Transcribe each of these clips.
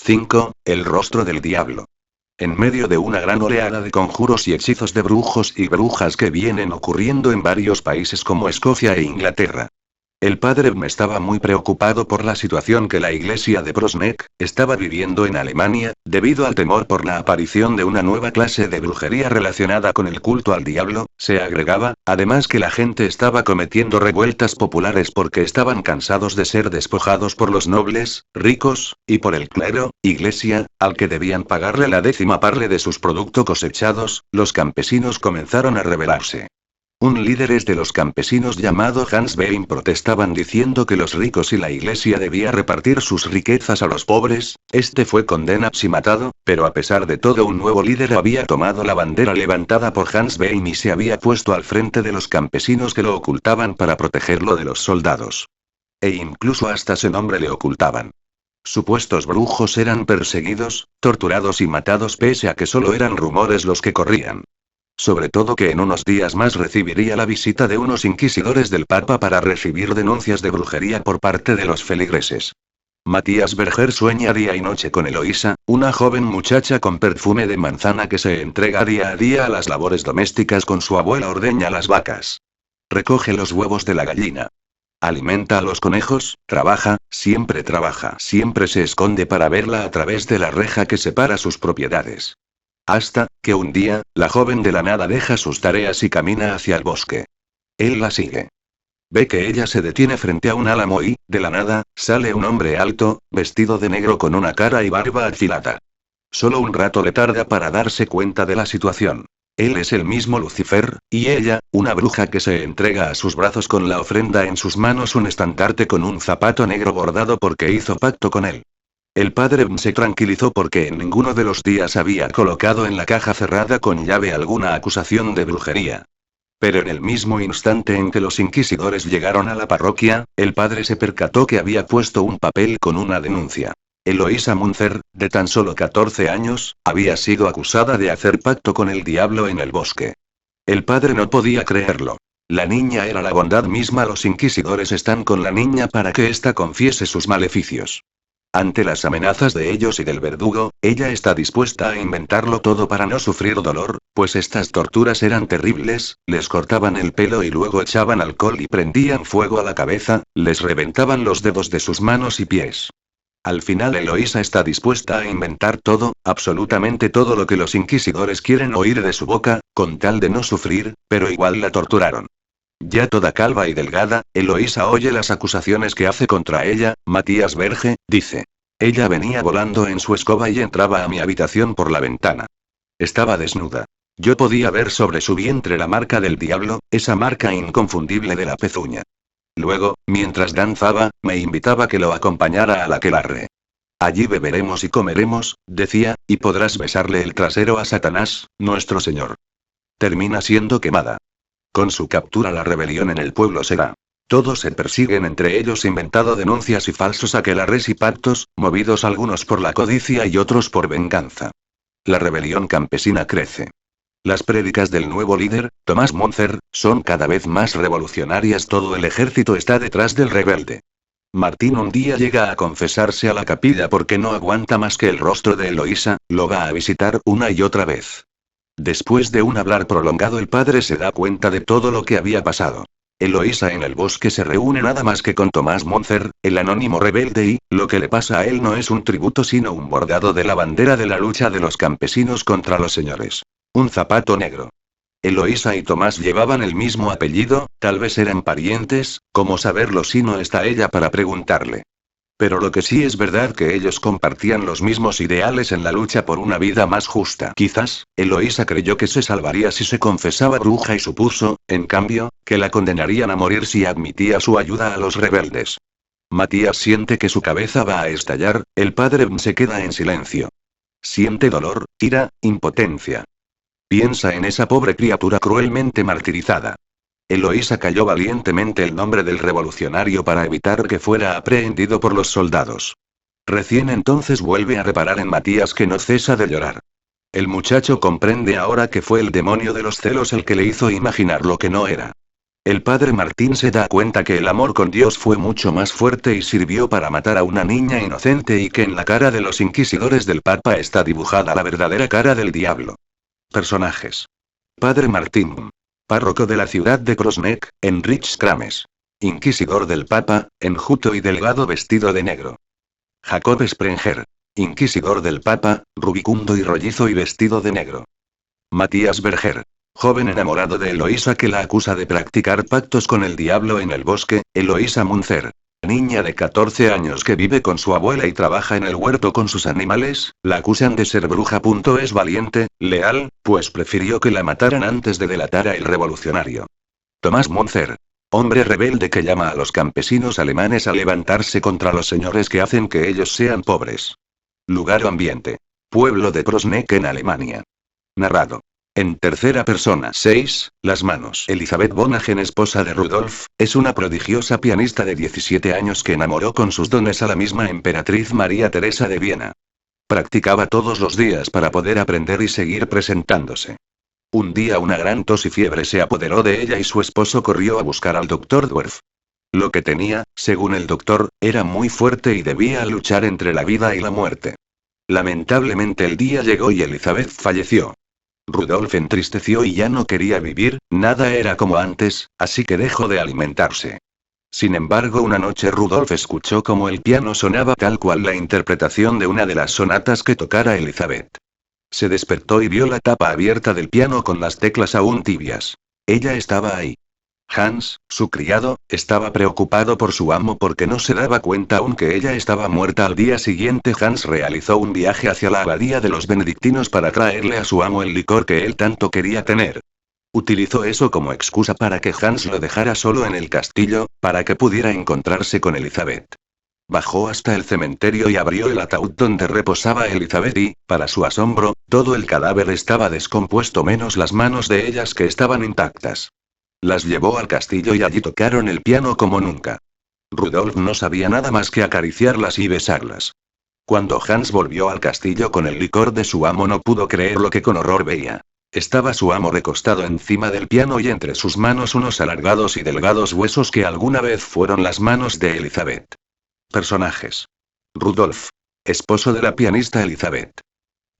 5. El rostro del diablo. En medio de una gran oleada de conjuros y hechizos de brujos y brujas que vienen ocurriendo en varios países como Escocia e Inglaterra. El padre estaba muy preocupado por la situación que la iglesia de Prosnek estaba viviendo en Alemania, debido al temor por la aparición de una nueva clase de brujería relacionada con el culto al diablo. Se agregaba, además, que la gente estaba cometiendo revueltas populares porque estaban cansados de ser despojados por los nobles, ricos, y por el clero, iglesia, al que debían pagarle la 10ª parte de sus productos cosechados. Los campesinos comenzaron a rebelarse. Un líder de los campesinos llamado Hans Bein protestaban diciendo que los ricos y la iglesia debía repartir sus riquezas a los pobres. Este fue condenado y matado, pero a pesar de todo un nuevo líder había tomado la bandera levantada por Hans Bein y se había puesto al frente de los campesinos que lo ocultaban para protegerlo de los soldados. E incluso hasta su nombre le ocultaban. Supuestos brujos eran perseguidos, torturados y matados pese a que solo eran rumores los que corrían. Sobre todo que en unos días más recibiría la visita de unos inquisidores del Papa para recibir denuncias de brujería por parte de los feligreses. Matías Berger sueña día y noche con Eloísa, una joven muchacha con perfume de manzana que se entrega día a día a las labores domésticas con su abuela. Ordeña las vacas. Recoge los huevos de la gallina. Alimenta a los conejos, siempre se esconde para verla a través de la reja que separa sus propiedades. Hasta que un día, la joven de la nada deja sus tareas y camina hacia el bosque. Él la sigue. Ve que ella se detiene frente a un álamo y, de la nada, sale un hombre alto, vestido de negro con una cara y barba afilada. Solo un rato le tarda para darse cuenta de la situación. Él es el mismo Lucifer, y ella, una bruja que se entrega a sus brazos con la ofrenda en sus manos, un estandarte con un zapato negro bordado porque hizo pacto con él. El padre se tranquilizó porque en ninguno de los días había colocado en la caja cerrada con llave alguna acusación de brujería. Pero en el mismo instante en que los inquisidores llegaron a la parroquia, el padre se percató que había puesto un papel con una denuncia. Eloísa Munzer, de tan solo 14 años, había sido acusada de hacer pacto con el diablo en el bosque. El padre no podía creerlo. La niña era la bondad misma. Los inquisidores están con la niña para que ésta confiese sus maleficios. Ante las amenazas de ellos y del verdugo, ella está dispuesta a inventarlo todo para no sufrir dolor, pues estas torturas eran terribles. Les cortaban el pelo y luego echaban alcohol y prendían fuego a la cabeza, les reventaban los dedos de sus manos y pies. Al final Eloísa está dispuesta a inventar todo, absolutamente todo lo que los inquisidores quieren oír de su boca, con tal de no sufrir, pero igual la torturaron. Ya toda calva y delgada, Eloísa oye las acusaciones que hace contra ella. Matías Berge, dice. Ella venía volando en su escoba y entraba a mi habitación por la ventana. Estaba desnuda. Yo podía ver sobre su vientre la marca del diablo, esa marca inconfundible de la pezuña. Luego, mientras danzaba, me invitaba a que lo acompañara a la aquelarre. Allí beberemos y comeremos, decía, y podrás besarle el trasero a Satanás, nuestro Señor. Termina siendo quemada. Con su captura la rebelión en el pueblo será. Todos se persiguen entre ellos inventando denuncias y falsos aquelarres y pactos, movidos algunos por la codicia y otros por venganza. La rebelión campesina crece. Las prédicas del nuevo líder, Tomás Munzer, son cada vez más revolucionarias. Todo el ejército está detrás del rebelde. Martín un día llega a confesarse a la capilla porque no aguanta más que el rostro de Eloísa, lo va a visitar una y otra vez. Después de un hablar prolongado el padre se da cuenta de todo lo que había pasado. Eloísa en el bosque se reúne nada más que con Tomás Munzer, el anónimo rebelde y, lo que le pasa a él no es un tributo sino un bordado de la bandera de la lucha de los campesinos contra los señores. Un zapato negro. Eloísa y Tomás llevaban el mismo apellido, tal vez eran parientes, ¿cómo saberlo si no está ella para preguntarle? Pero lo que sí es verdad que ellos compartían los mismos ideales en la lucha por una vida más justa. Quizás, Eloísa creyó que se salvaría si se confesaba bruja y supuso, en cambio, que la condenarían a morir si admitía su ayuda a los rebeldes. Matías siente que su cabeza va a estallar, el padre se queda en silencio. Siente dolor, ira, impotencia. Piensa en esa pobre criatura cruelmente martirizada. Eloísa calló valientemente el nombre del revolucionario para evitar que fuera aprehendido por los soldados. Recién entonces vuelve a reparar en Matías que no cesa de llorar. El muchacho comprende ahora que fue el demonio de los celos el que le hizo imaginar lo que no era. El padre Martín se da cuenta que el amor con Dios fue mucho más fuerte y sirvió para matar a una niña inocente y que en la cara de los inquisidores del Papa está dibujada la verdadera cara del diablo. Personajes. Padre Martín. Párroco de la ciudad de Krosnek, en Rich-Krames. Inquisidor del Papa, enjuto y delgado vestido de negro. Jacob Sprenger. Inquisidor del Papa, rubicundo y rollizo y vestido de negro. Matías Berger. Joven enamorado de Eloísa que la acusa de practicar pactos con el diablo en el bosque, Eloísa Munzer. Niña de 14 años que vive con su abuela y trabaja en el huerto con sus animales, la acusan de ser bruja. Es valiente, leal, pues prefirió que la mataran antes de delatar a el revolucionario. Tomás Munzer. Hombre rebelde que llama a los campesinos alemanes a levantarse contra los señores que hacen que ellos sean pobres. Lugar o ambiente. Pueblo de Krosnek en Alemania. Narrado. En tercera persona. 6. Las manos. Elizabeth Bonagen, esposa de Rudolf, es una prodigiosa pianista de 17 años que enamoró con sus dones a la misma emperatriz María Teresa de Viena. Practicaba todos los días para poder aprender y seguir presentándose. Un día una gran tos y fiebre se apoderó de ella y su esposo corrió a buscar al doctor Dwerf. Lo que tenía, según el doctor, era muy fuerte y debía luchar entre la vida y la muerte. Lamentablemente el día llegó y Elizabeth falleció. Rudolf entristeció y ya no quería vivir, nada era como antes, así que dejó de alimentarse. Sin embargo, una noche Rudolf escuchó como el piano sonaba tal cual la interpretación de una de las sonatas que tocara Elizabeth. Se despertó y vio la tapa abierta del piano con las teclas aún tibias. Ella estaba ahí. Hans, su criado, estaba preocupado por su amo porque no se daba cuenta aún que ella estaba muerta. Al día siguiente Hans realizó un viaje hacia la abadía de los benedictinos para traerle a su amo el licor que él tanto quería tener. Utilizó eso como excusa para que Hans lo dejara solo en el castillo, para que pudiera encontrarse con Elizabeth. Bajó hasta el cementerio y abrió el ataúd donde reposaba Elizabeth y, para su asombro, todo el cadáver estaba descompuesto menos las manos de ellas que estaban intactas. Las llevó al castillo y allí tocaron el piano como nunca. Rudolf no sabía nada más que acariciarlas y besarlas. Cuando Hans volvió al castillo con el licor de su amo no pudo creer lo que con horror veía. Estaba su amo recostado encima del piano y entre sus manos unos alargados y delgados huesos que alguna vez fueron las manos de Elizabeth. Personajes. Rudolf. Esposo de la pianista Elizabeth.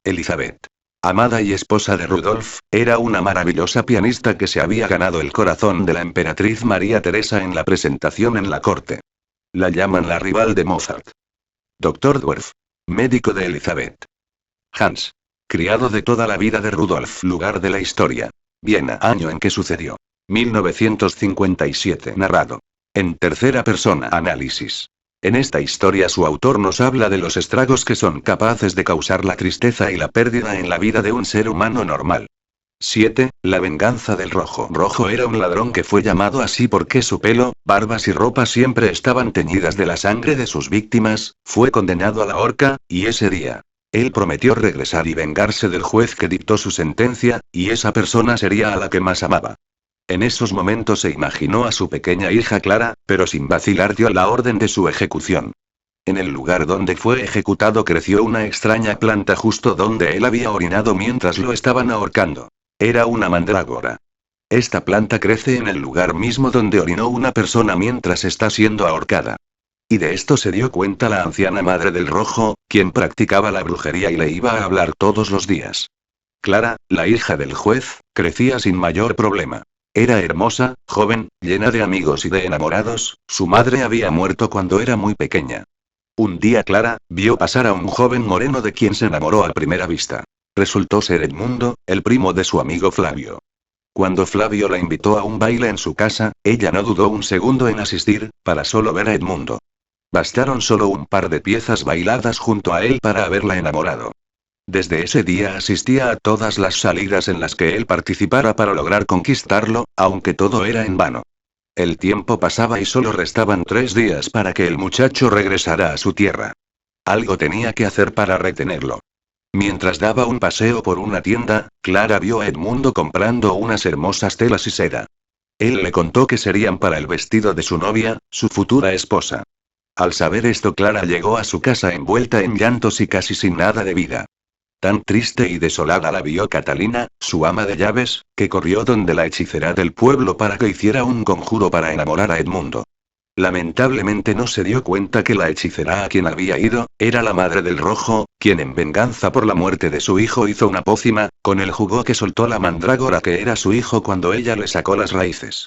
Elizabeth. Amada y esposa de Rudolf, era una maravillosa pianista que se había ganado el corazón de la emperatriz María Teresa en la presentación en la corte. La llaman la rival de Mozart. Dr. Dwerf. Médico de Elizabeth. Hans. Criado de toda la vida de Rudolf. Lugar de la historia. Viena. Año en que sucedió. 1957. Narrado. En tercera persona. Análisis. En esta historia su autor nos habla de los estragos que son capaces de causar la tristeza y la pérdida en la vida de un ser humano normal. 7. La venganza del Rojo. Rojo era un ladrón que fue llamado así porque su pelo, barbas y ropa siempre estaban teñidas de la sangre de sus víctimas. Fue condenado a la horca, y ese día, él prometió regresar y vengarse del juez que dictó su sentencia, y esa persona sería a la que más amaba. En esos momentos se imaginó a su pequeña hija Clara, pero sin vacilar dio la orden de su ejecución. En el lugar donde fue ejecutado creció una extraña planta justo donde él había orinado mientras lo estaban ahorcando. Era una mandrágora. Esta planta crece en el lugar mismo donde orinó una persona mientras está siendo ahorcada. Y de esto se dio cuenta la anciana madre del Rojo, quien practicaba la brujería y le iba a hablar todos los días. Clara, la hija del juez, crecía sin mayor problema. Era hermosa, joven, llena de amigos y de enamorados. Su madre había muerto cuando era muy pequeña. Un día Clara vio pasar a un joven moreno de quien se enamoró a primera vista. Resultó ser Edmundo, el primo de su amigo Flavio. Cuando Flavio la invitó a un baile en su casa, ella no dudó un segundo en asistir, para solo ver a Edmundo. Bastaron solo un par de piezas bailadas junto a él para haberla enamorado. Desde ese día asistía a todas las salidas en las que él participara para lograr conquistarlo, aunque todo era en vano. El tiempo pasaba y solo restaban 3 días para que el muchacho regresara a su tierra. Algo tenía que hacer para retenerlo. Mientras daba un paseo por una tienda, Clara vio a Edmundo comprando unas hermosas telas y seda. Él le contó que serían para el vestido de su novia, su futura esposa. Al saber esto, Clara llegó a su casa envuelta en llantos y casi sin nada de vida. Tan triste y desolada la vio Catalina, su ama de llaves, que corrió donde la hechicera del pueblo para que hiciera un conjuro para enamorar a Edmundo. Lamentablemente no se dio cuenta que la hechicera a quien había ido, era la madre del rojo, quien en venganza por la muerte de su hijo hizo una pócima, con el jugo que soltó la mandrágora que era su hijo cuando ella le sacó las raíces.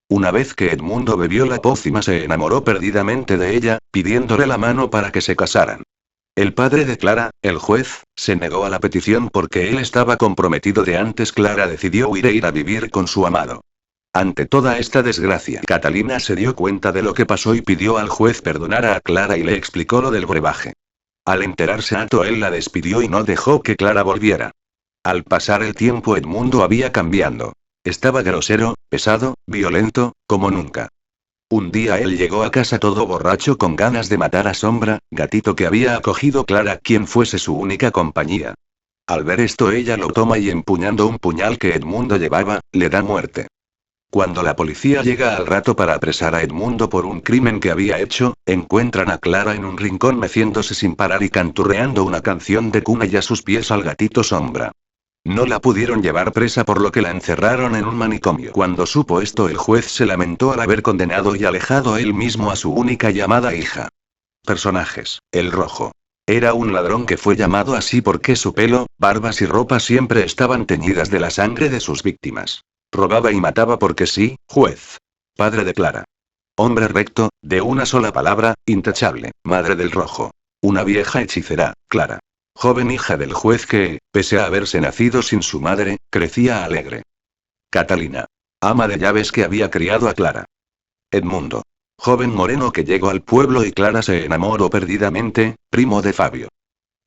Una vez que Edmundo bebió la pócima se enamoró perdidamente de ella, pidiéndole la mano para que se casaran. El padre de Clara, el juez, se negó a la petición porque él estaba comprometido de antes. Clara decidió huir e ir a vivir con su amado. Ante toda esta desgracia, Catalina se dio cuenta de lo que pasó y pidió al juez perdonara a Clara y le explicó lo del brebaje. Al enterarse él la despidió y no dejó que Clara volviera. Al pasar el tiempo Edmundo había cambiado. Estaba grosero, pesado, violento, como nunca. Un día él llegó a casa todo borracho con ganas de matar a Sombra, gatito que había acogido Clara, quien fuese su única compañía. Al ver esto ella lo toma y empuñando un puñal que Edmundo llevaba, le da muerte. Cuando la policía llega al rato para apresar a Edmundo por un crimen que había hecho, encuentran a Clara en un rincón meciéndose sin parar y canturreando una canción de cuna y a sus pies al gatito Sombra. No la pudieron llevar presa por lo que la encerraron en un manicomio. Cuando supo esto el juez se lamentó al haber condenado y alejado él mismo a su única y amada hija. Personajes. El Rojo. Era un ladrón que fue llamado así porque su pelo, barbas y ropa siempre estaban teñidas de la sangre de sus víctimas. Robaba y mataba porque sí, juez. Padre de Clara. Hombre recto, de una sola palabra, intachable. Madre del Rojo. Una vieja hechicera, Clara. Joven hija del juez que, pese a haberse nacido sin su madre, crecía alegre. Catalina. Ama de llaves que había criado a Clara. Edmundo. Joven moreno que llegó al pueblo y Clara se enamoró perdidamente, primo de Fabio.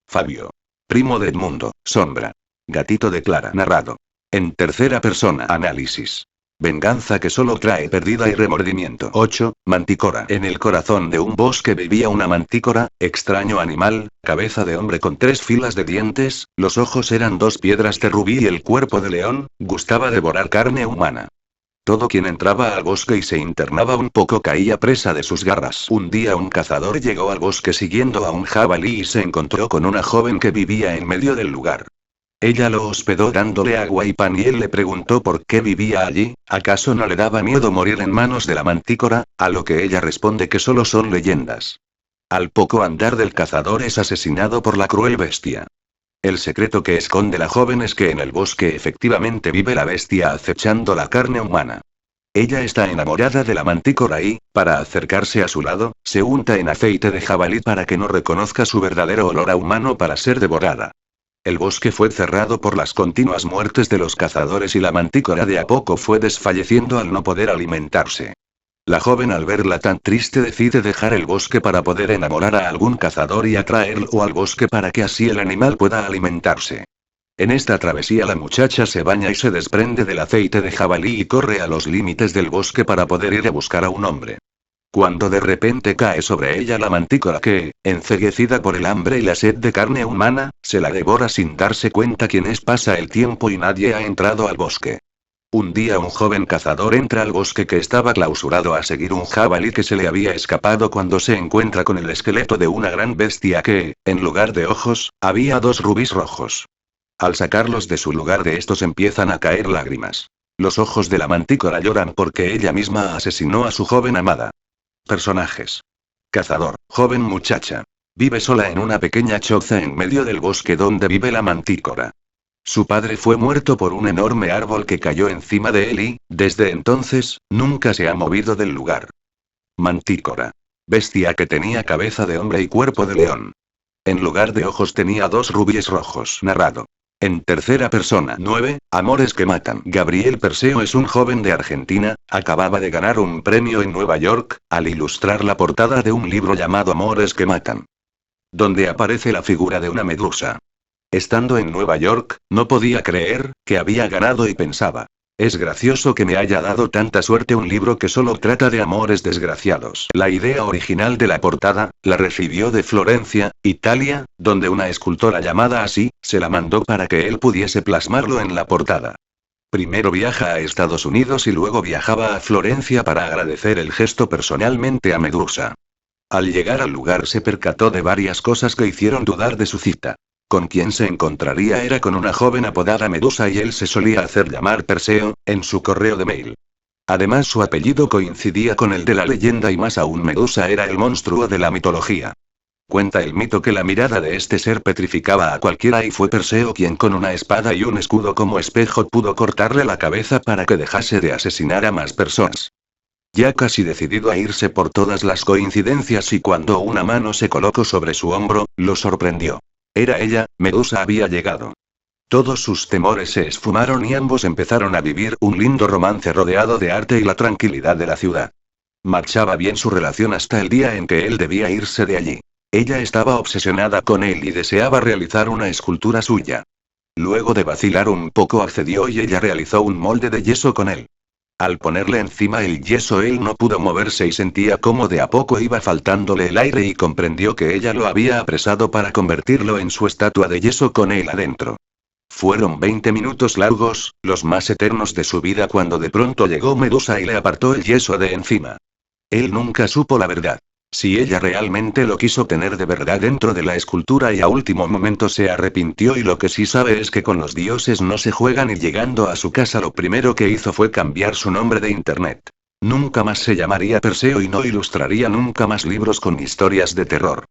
Fabio. Primo de Edmundo, Sombra. Gatito de Clara. Narrado. En tercera persona. Análisis. Venganza que solo trae pérdida y remordimiento. 8. Mantícora. En el corazón de un bosque vivía una mantícora, extraño animal, cabeza de hombre con 3 filas de dientes, los ojos eran 2 piedras de rubí y el cuerpo de león, gustaba devorar carne humana. Todo quien entraba al bosque y se internaba un poco caía presa de sus garras. Un día un cazador llegó al bosque siguiendo a un jabalí y se encontró con una joven que vivía en medio del lugar. Ella lo hospedó dándole agua y pan y él le preguntó por qué vivía allí, ¿acaso no le daba miedo morir en manos de la mantícora? A lo que ella responde que solo son leyendas. Al poco andar del cazador es asesinado por la cruel bestia. El secreto que esconde la joven es que en el bosque efectivamente vive la bestia acechando la carne humana. Ella está enamorada de la mantícora y, para acercarse a su lado, se unta en aceite de jabalí para que no reconozca su verdadero olor a humano para ser devorada. El bosque fue cerrado por las continuas muertes de los cazadores y la mantícora de a poco fue desfalleciendo al no poder alimentarse. La joven al verla tan triste decide dejar el bosque para poder enamorar a algún cazador y atraerlo al bosque para que así el animal pueda alimentarse. En esta travesía la muchacha se baña y se desprende del aceite de jabalí y corre a los límites del bosque para poder ir a buscar a un hombre. Cuando de repente cae sobre ella la mantícora que, enceguecida por el hambre y la sed de carne humana, se la devora sin darse cuenta quién es. Pasa el tiempo y nadie ha entrado al bosque. Un día un joven cazador entra al bosque que estaba clausurado a seguir un jabalí que se le había escapado cuando se encuentra con el esqueleto de una gran bestia que, en lugar de ojos, había 2 rubíes rojos. Al sacarlos de su lugar de estos empiezan a caer lágrimas. Los ojos de la mantícora lloran porque ella misma asesinó a su joven amada. Personajes. Cazador, joven muchacha. Vive sola en una pequeña choza en medio del bosque donde vive la mantícora. Su padre fue muerto por un enorme árbol que cayó encima de él y, desde entonces, nunca se ha movido del lugar. Mantícora. Bestia que tenía cabeza de hombre y cuerpo de león. En lugar de ojos tenía 2 rubíes rojos. Narrado. En tercera persona. 9. Amores que matan. Gabriel Perseo es un joven de Argentina, acababa de ganar un premio en Nueva York, al ilustrar la portada de un libro llamado Amores que matan, donde aparece la figura de una medusa. Estando en Nueva York, no podía creer que había ganado y pensaba: es gracioso que me haya dado tanta suerte un libro que solo trata de amores desgraciados. La idea original de la portada, la recibió de Florencia, Italia, donde una escultora llamada así, se la mandó para que él pudiese plasmarlo en la portada. Primero viaja a Estados Unidos y luego viajaba a Florencia para agradecer el gesto personalmente a Medusa. Al llegar al lugar se percató de varias cosas que hicieron dudar de su cita. Con quien se encontraría era con una joven apodada Medusa y él se solía hacer llamar Perseo, en su correo de mail. Además su apellido coincidía con el de la leyenda y más aún Medusa era el monstruo de la mitología. Cuenta el mito que la mirada de este ser petrificaba a cualquiera y fue Perseo quien con una espada y un escudo como espejo pudo cortarle la cabeza para que dejase de asesinar a más personas. Ya casi decidido a irse por todas las coincidencias y cuando una mano se colocó sobre su hombro, lo sorprendió. Era ella, Medusa había llegado. Todos sus temores se esfumaron y ambos empezaron a vivir un lindo romance rodeado de arte y la tranquilidad de la ciudad. Marchaba bien su relación hasta el día en que él debía irse de allí. Ella estaba obsesionada con él y deseaba realizar una escultura suya. Luego de vacilar un poco accedió y ella realizó un molde de yeso con él. Al ponerle encima el yeso él no pudo moverse y sentía cómo de a poco iba faltándole el aire y comprendió que ella lo había apresado para convertirlo en su estatua de yeso con él adentro. Fueron 20 minutos largos, los más eternos de su vida cuando de pronto llegó Medusa y le apartó el yeso de encima. Él nunca supo la verdad. Si ella realmente lo quiso tener de verdad dentro de la escultura y a último momento se arrepintió y lo que sí sabe es que con los dioses no se juegan y llegando a su casa lo primero que hizo fue cambiar su nombre de internet. Nunca más se llamaría Perseo y no ilustraría nunca más libros con historias de terror.